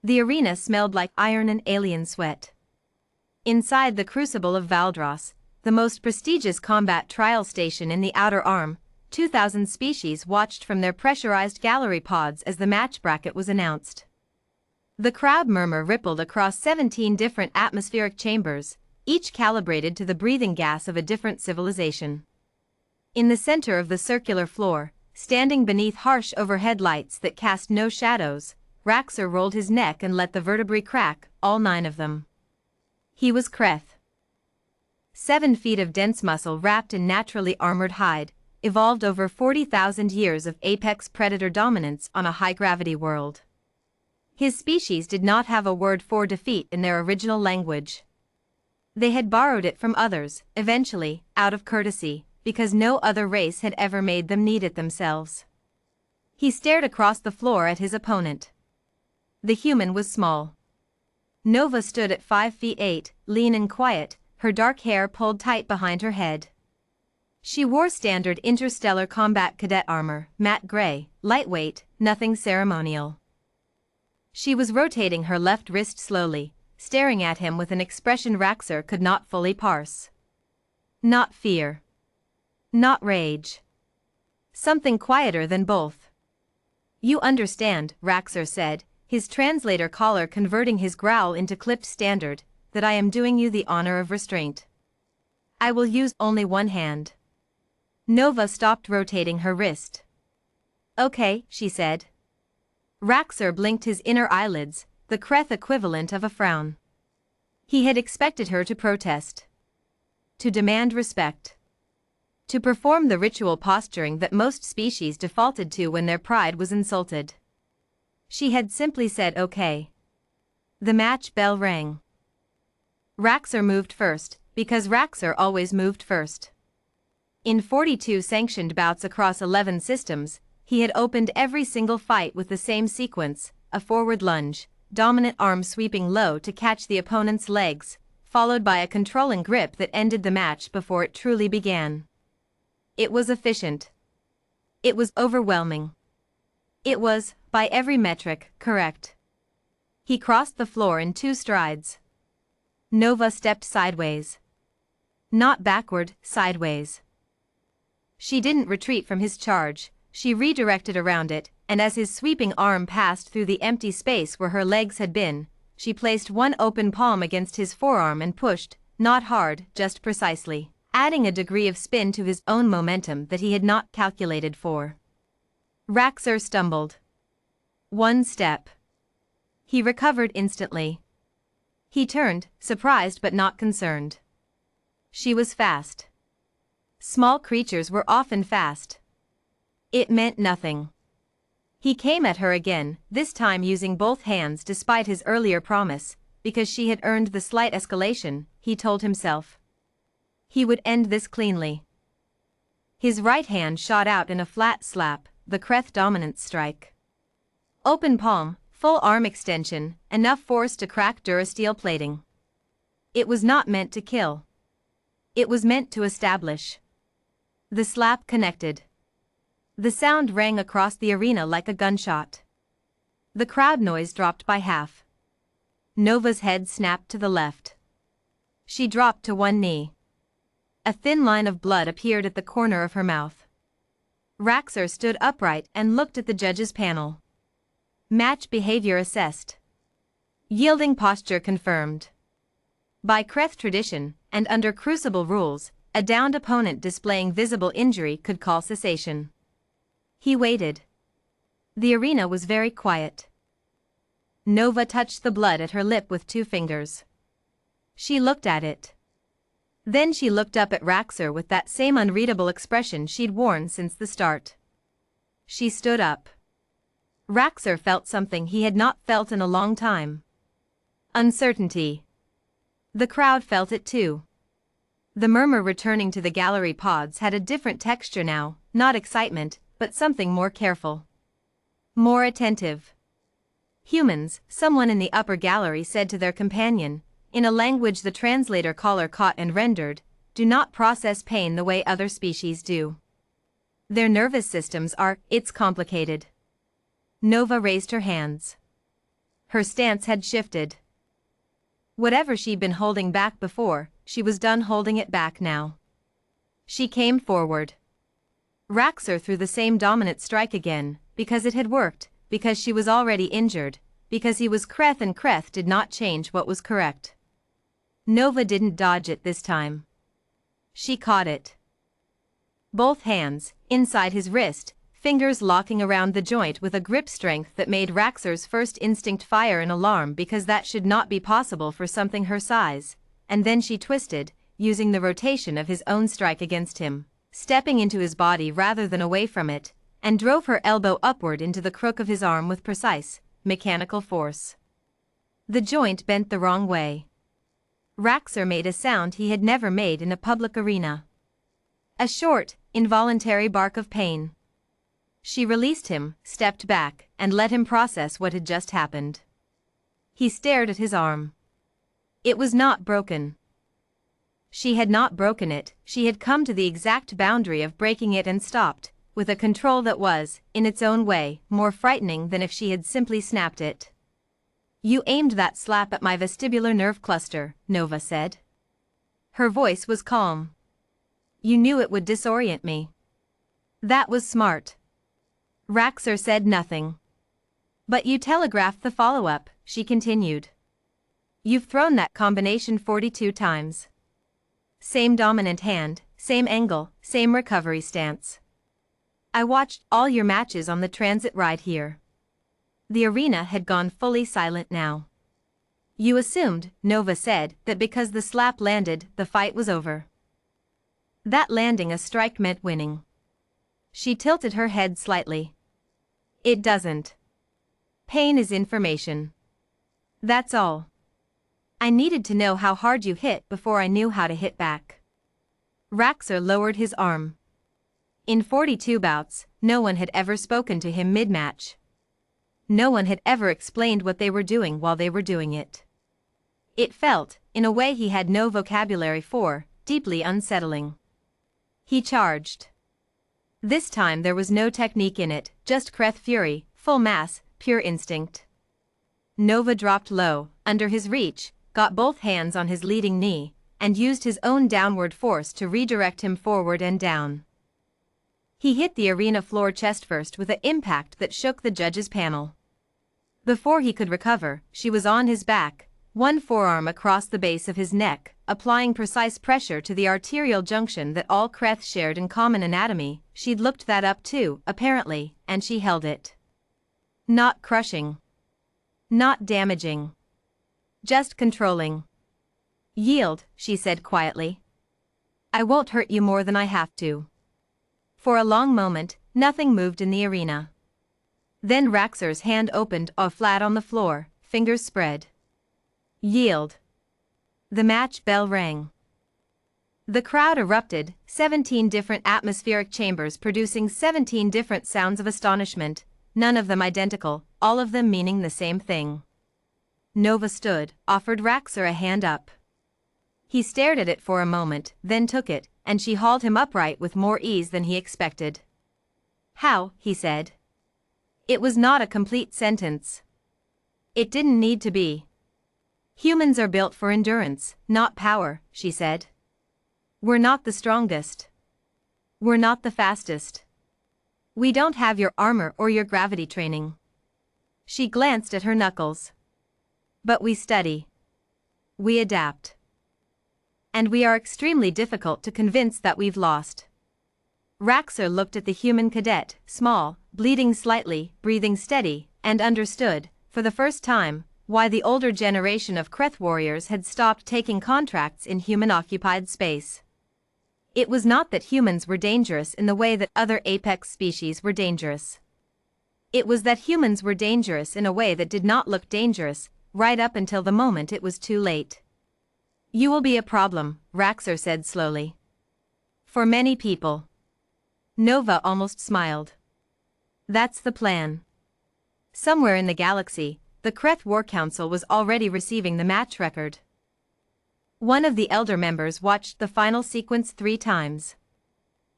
The arena smelled like iron and alien sweat. Inside the Crucible of Valdros, the most prestigious combat trial station in the Outer Arm, 2,000 species watched from their pressurized gallery pods as the match bracket was announced. The crowd murmur rippled across 17 different atmospheric chambers, each calibrated to the breathing gas of a different civilization. In the center of the circular floor, standing beneath harsh overhead lights that cast no shadows, Raxor rolled his neck and let the vertebrae crack, all 9 of them. He was Kreth. 7 feet of dense muscle wrapped in naturally armored hide, evolved over 40,000 years of apex predator dominance on a high-gravity world. His species did not have a word for defeat in their original language. They had borrowed it from others, eventually, out of courtesy, because no other race had ever made them need it themselves. He stared across the floor at his opponent. The human was small. Nova stood at 5 feet 8, lean and quiet, her dark hair pulled tight behind her head. She wore standard interstellar combat cadet armor, matte gray, lightweight, nothing ceremonial. She was rotating her left wrist slowly, staring at him with an expression Raxor could not fully parse. Not fear. Not rage. Something quieter than both. You understand, Raxor said, his translator collar converting his growl into clipped standard, that I am doing you the honor of restraint. I will use only one hand. Nova stopped rotating her wrist. Okay, she said. Raxor blinked his inner eyelids, the Kreth equivalent of a frown. He had expected her to protest. To demand respect. To perform the ritual posturing that most species defaulted to when their pride was insulted. She had simply said okay. The match bell rang. Raxor moved first, because Raxor always moved first. In 42 sanctioned bouts across 11 systems, he had opened every single fight with the same sequence, a forward lunge, dominant arm sweeping low to catch the opponent's legs, followed by a controlling grip that ended the match before it truly began. It was efficient. It was overwhelming. It was, by every metric, correct. He crossed the floor in 2 strides. Nova stepped sideways. Not backward, sideways. She didn't retreat from his charge, she redirected around it, and as his sweeping arm passed through the empty space where her legs had been, she placed one open palm against his forearm and pushed, not hard, just precisely, adding a degree of spin to his own momentum that he had not calculated for. Raxor stumbled. 1 step. He recovered instantly. He turned, surprised but not concerned. She was fast. Small creatures were often fast. It meant nothing. He came at her again, this time using both hands despite his earlier promise, because she had earned the slight escalation, he told himself. He would end this cleanly. His right hand shot out in a flat slap, the Kreth dominance strike. Open palm, full arm extension, enough force to crack durasteel plating. It was not meant to kill. It was meant to establish. The slap connected. The sound rang across the arena like a gunshot. The crowd noise dropped by half. Nova's head snapped to the left. She dropped to one knee. A thin line of blood appeared at the corner of her mouth. Raxor stood upright and looked at the judges' panel. Match behavior assessed. Yielding posture confirmed. By Kreth tradition, and under Crucible rules, a downed opponent displaying visible injury could call cessation. He waited. The arena was very quiet. Nova touched the blood at her lip with 2 fingers. She looked at it. Then she looked up at Raxor with that same unreadable expression she'd worn since the start. She stood up. Raxor felt something he had not felt in a long time. Uncertainty. The crowd felt it too. The murmur returning to the gallery pods had a different texture now, not excitement, but something more careful. More attentive. Humans, someone in the upper gallery said to their companion, in a language the translator caller caught and rendered, do not process pain the way other species do. Their nervous systems are, it's complicated. Nova raised her hands. Her stance had shifted. Whatever she'd been holding back before, she was done holding it back now. She came forward. Raxor threw the same dominant strike again, because it had worked, because she was already injured, because he was Kreth and Kreth did not change what was correct. Nova didn't dodge it this time. She caught it. Both hands, inside his wrist, fingers locking around the joint with a grip strength that made Raxor's first instinct fire in alarm because that should not be possible for something her size, and then she twisted, using the rotation of his own strike against him, stepping into his body rather than away from it, and drove her elbow upward into the crook of his arm with precise, mechanical force. The joint bent the wrong way. Raxor made a sound he had never made in a public arena. A short, involuntary bark of pain. She released him, stepped back, and let him process what had just happened. He stared at his arm. It was not broken. She had not broken it, she had come to the exact boundary of breaking it and stopped, with a control that was, in its own way, more frightening than if she had simply snapped it. "You aimed that slap at my vestibular nerve cluster," Nova said. Her voice was calm. "You knew it would disorient me." "That was smart." Raxor said nothing. "But you telegraphed the follow-up," she continued. "You've thrown that combination 42 times. Same dominant hand, same angle, same recovery stance. I watched all your matches on the transit ride here." The arena had gone fully silent now. "You assumed," Nova said, "that because the slap landed, the fight was over. That landing a strike meant winning." She tilted her head slightly. "It doesn't. Pain is information. That's all. I needed to know how hard you hit before I knew how to hit back." Raxor lowered his arm. In 42 bouts, no one had ever spoken to him mid-match. No one had ever explained what they were doing while they were doing it. It felt, in a way he had no vocabulary for, deeply unsettling. He charged. This time there was no technique in it, just Kreth fury, full mass, pure instinct. Nova dropped low, under his reach, got both hands on his leading knee, and used his own downward force to redirect him forward and down. He hit the arena floor chest first with an impact that shook the judges' panel. Before he could recover, she was on his back, one forearm across the base of his neck, applying precise pressure to the arterial junction that all Kreth shared in common anatomy. She'd looked that up too, apparently, and she held it. Not crushing. Not damaging. Just controlling. "Yield," she said quietly. "I won't hurt you more than I have to." For a long moment, nothing moved in the arena. Then Raxor's hand opened flat on the floor, fingers spread. "Yield." The match bell rang. The crowd erupted, 17 different atmospheric chambers producing 17 different sounds of astonishment, none of them identical, all of them meaning the same thing. Nova stood, offered Raxor a hand up. He stared at it for a moment, then took it, and she hauled him upright with more ease than he expected. "How?" he said. It was not a complete sentence. It didn't need to be. "Humans are built for endurance, not power," she said. "We're not the strongest. We're not the fastest. We don't have your armor or your gravity training." She glanced at her knuckles. "But we study. We adapt. And we are extremely difficult to convince that we've lost." Raxor looked at the human cadet, small, bleeding slightly, breathing steady, and understood, for the first time, why the older generation of Kreth warriors had stopped taking contracts in human-occupied space. It was not that humans were dangerous in the way that other apex species were dangerous. It was that humans were dangerous in a way that did not look dangerous, right up until the moment it was too late. "You will be a problem," Raxor said slowly. "For many people." Nova almost smiled. "That's the plan." Somewhere in the galaxy, the Kreth War Council was already receiving the match record. One of the elder members watched the final sequence 3 times.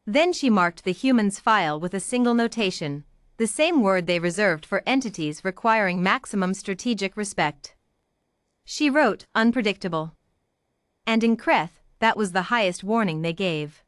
Then she marked the human's file with a single notation, the same word they reserved for entities requiring maximum strategic respect. She wrote, unpredictable. And in Kreth, that was the highest warning they gave.